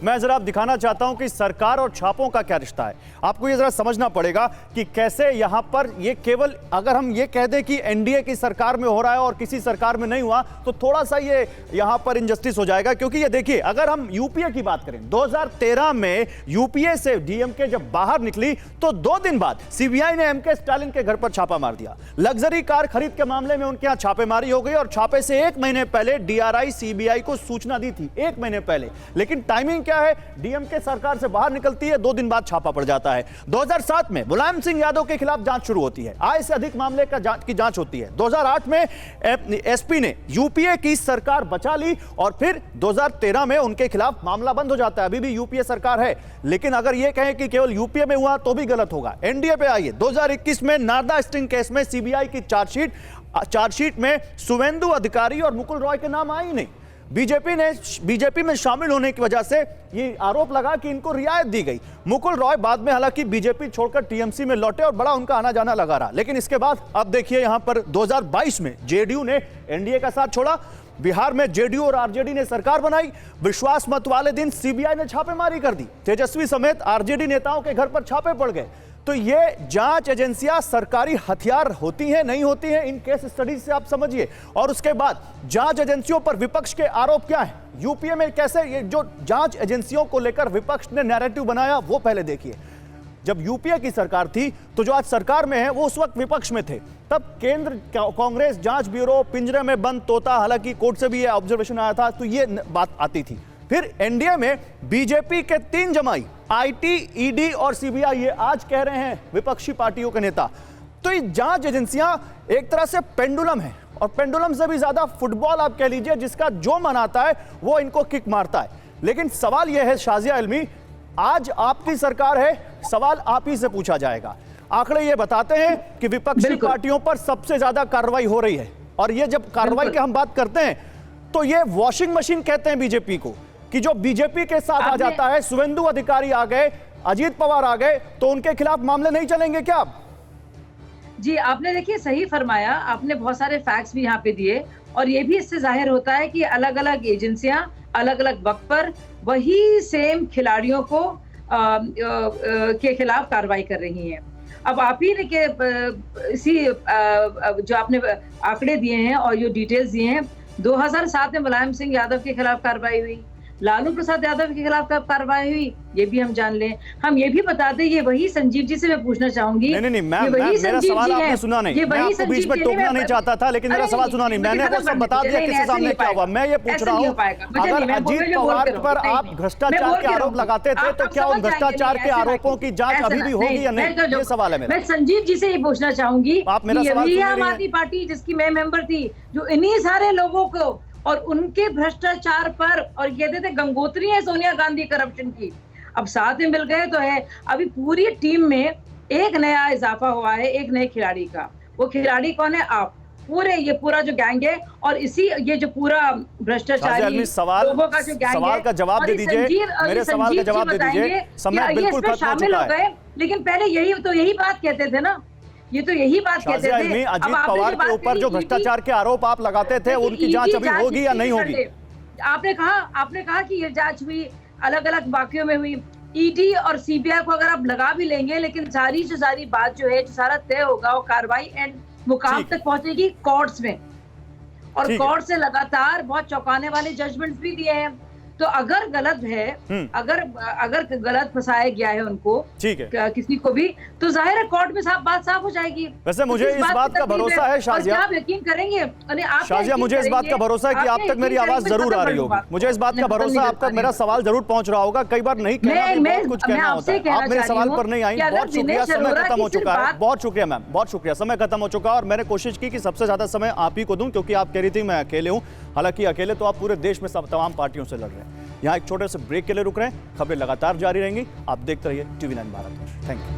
मैं जरा दिखाना चाहता हूं कि सरकार और छापों का क्या रिश्ता है। आपको ये जरा समझना पड़ेगा कि कैसे यहां पर ये केवल अगर हम ये कह दें कि एनडीए की सरकार में हो रहा है और किसी सरकार में नहीं हुआ तो थोड़ा सा ये यहां पर इनजस्टिस हो जाएगा। क्योंकि ये देखिए, अगर हम यूपीए की बात करें, 2013 में यूपीए से डीएमके जब बाहर निकली तो 2 दिन बाद सीबीआई ने एमके स्टालिन के घर पर छापा मार दिया। लग्जरी कार खरीद के मामले में उनके यहां छापेमारी हो गई और छापे से 1 महीने पहले डीआरआई सीबीआई को सूचना दी थी, 1 महीने पहले। लेकिन टाइमिंग क्या है, डीएमके सरकार से बाहर निकलती है, 2 दिन बाद छापा पड़ जाता है। 2007 में मुलायम सिंह यादव के खिलाफ जांच शुरू होती है, आय से अधिक मामले की जांच होती है। 2008 में एसपी ने यूपीए की सरकार बचा ली और फिर 2013 में उनके खिलाफ मामला बंद हो जाता है। अभी भी यूपीए सरकार है, लेकिन अगर यह कहें कि केवल यूपीए में हुआ तो भी गलत होगा। एनडीए पे आइए, 2021 में नारदा स्टिंग केस में सीबीआई की चार्जशीट में शुवेंदु अधिकारी और मुकुल रॉय के नाम आए ही नहीं। बीजेपी में शामिल होने की वजह से ये आरोप लगा कि इनको रियायत दी गई। मुकुल रॉय बाद में हालांकि बीजेपी छोड़कर टीएमसी में लौटे और बड़ा उनका आना जाना लगा रहा। लेकिन इसके बाद अब देखिए, यहां पर 2022 में जेडीयू ने एनडीए का साथ छोड़ा, बिहार में जेडीयू और आरजेडी ने सरकार बनाई। विश्वास मत वाले दिन सीबीआई ने छापेमारी कर दी, तेजस्वी समेत आरजेडी नेताओं के घर पर छापे पड़ गए। तो ये जांच एजेंसियां सरकारी हथियार होती हैं नहीं होती हैं, इन केस स्टडीज से आप समझिए। और उसके बाद जांच एजेंसियों पर विपक्ष के आरोप क्या हैं, यूपीए में कैसे ये जो जांच एजेंसियों को लेकर विपक्ष ने नैरेटिव बनाया वो पहले देखिए। जब यूपीए की सरकार थी तो जो आज सरकार में है वो उस वक्त विपक्ष में थे। तब केंद्र कांग्रेस जांच ब्यूरो, पिंजरे में बंद तोता, हालांकि कोर्ट से भी ये ऑब्जर्वेशन आया था, तो ये बात आती थी। फिर एनडीए में बीजेपी के 3 जमाई, आईटी, ईडी और सीबीआई, ये आज कह रहे हैं विपक्षी पार्टियों के नेता। तो ये जांच एजेंसियां एक तरह से पेंडुलम है, और पेंडुलम से भी ज्यादा फुटबॉल आप कह लीजिए, जिसका जो मन आता है वो इनको किक मारता है। लेकिन सवाल यह है शाजिया इल्मी, आज आपकी सरकार है, सवाल आप ही से पूछा जाएगा। आंकड़े ये बताते हैं कि विपक्षी पार्टियों पर सबसे ज्यादा कार्रवाई हो रही है, और ये जब कार्रवाई की हम बात करते हैं तो ये वॉशिंग मशीन कहते हैं बीजेपी को, कि जो बीजेपी के साथ आ जाता है, शुवेंदु अधिकारी आ गए, अजीत पवार आ गए, तो उनके खिलाफ मामले नहीं चलेंगे क्या? जी, आपने देखिए सही फरमाया, आपने बहुत सारे फैक्ट्स भी यहाँ पे दिए, और ये भी इससे जाहिर होता है कि अलग अलग एजेंसियां अलग अलग वक्त पर वही सेम खिलाड़ियों को के खिलाफ कार्रवाई कर रही हैं। अब आप ही ने इसी जो आपने आंकड़े दिए हैं और जो डिटेल्स दिए हैं, 2007 में मुलायम सिंह यादव के खिलाफ कार्रवाई हुई, लालू प्रसाद यादव के खिलाफ कब कार्रवाई हुई ये भी हम जान लें। हम ये भी बता दें, ये वही संजीव जी से मैं पूछना चाहूंगी। नहीं, मेरा सवाल आपने सुना नहीं, मैं आपको बीच में टोकना नहीं चाहता था, लेकिन मेरा सवाल सुना नहीं। मैंने वो सब बता दिया किसके सामने क्या हुआ। मैं ये पूछ रहा हूँ, अगर अजीत पवार पर आप भ्रष्टाचार के आरोप लगाते थे तो क्या उन भ्रष्टाचार के आरोपों की जांच अभी भी होगी या नहीं, ये सवाल है मेरा। मैं संजीव जी से ये पूछना चाहूंगी, आप मेरा सवाल आम आदमी पार्टी जिसकी मैं मेंबर थी, जो इन्हीं सारे लोगों को और उनके भ्रष्टाचार पर, और कहते थे गंगोत्री है सोनिया गांधी करप्शन की, अब साथ में मिल गए तो है। अभी पूरी टीम में एक नया इजाफा हुआ है, एक नए खिलाड़ी का। वो खिलाड़ी कौन है? आप। ये पूरा जो गैंग है, और इसी ये जो पूरा भ्रष्टाचारी लोगों का जो गैंग है, सवाल का जवाब दे दीजिए, मेरे सवाल का जवाब दे दीजिए। समय बिल्कुल खत्म हो शामिल हो गए, लेकिन पहले यही बात कहते थे ना, ये तो यही बात कहते थे। अजीत पवार के ऊपर जो भ्रष्टाचार के आरोप आप लगाते थे, उनकी जांच अभी होगी या नहीं होगी? आपने कहा कि ये जांच हुई, अलग अलग वाकयों में हुई। ईडी और सीबीआई को अगर आप लगा भी लेंगे, लेकिन सारी बात जो है, जो सारा तय होगा, वो कार्रवाई एंड मुकाम तक पहुंचेगी कोर्ट्स में, और कोर्ट से लगातार बहुत चौंकाने वाले जजमेंट्स भी दिए हैं। तो अगर गलत है, अगर गलत फंसाया गया है उनको, ठीक है, किसी को भी, तो जाहिर है कोर्ट में बात साफ हो जाएगी। वैसे मुझे इस बात का भरोसा है शाजिया, आप यकीन करेंगे, शाजिया मुझे इस बात का भरोसा है कि आप तक मेरी आवाज जरूर आ रही होगी। मुझे इस बात का भरोसा है आप तक मेरा सवाल जरूर पहुंच रहा होगा। कई बार नहीं कहना, बहुत कुछ कहना होता है। आप मेरे सवाल पर नहीं आई, बहुत शुक्रिया, समय खत्म हो चुका है। बहुत शुक्रिया मैम, बहुत शुक्रिया, समय खत्म हो चुका है। और मैंने कोशिश की कि सबसे ज्यादा समय आप ही को दूं, क्योंकि आप कह रही थी मैं अकेले हूं। हालांकि अकेले तो आप पूरे देश में तमाम पार्टियों से लड़ रहे हैं। यहाँ एक छोटे से ब्रेक के लिए रुक रहे हैं, खबरें लगातार जारी रहेंगी। आप देखते रहिए TV9 भारत। Thank you.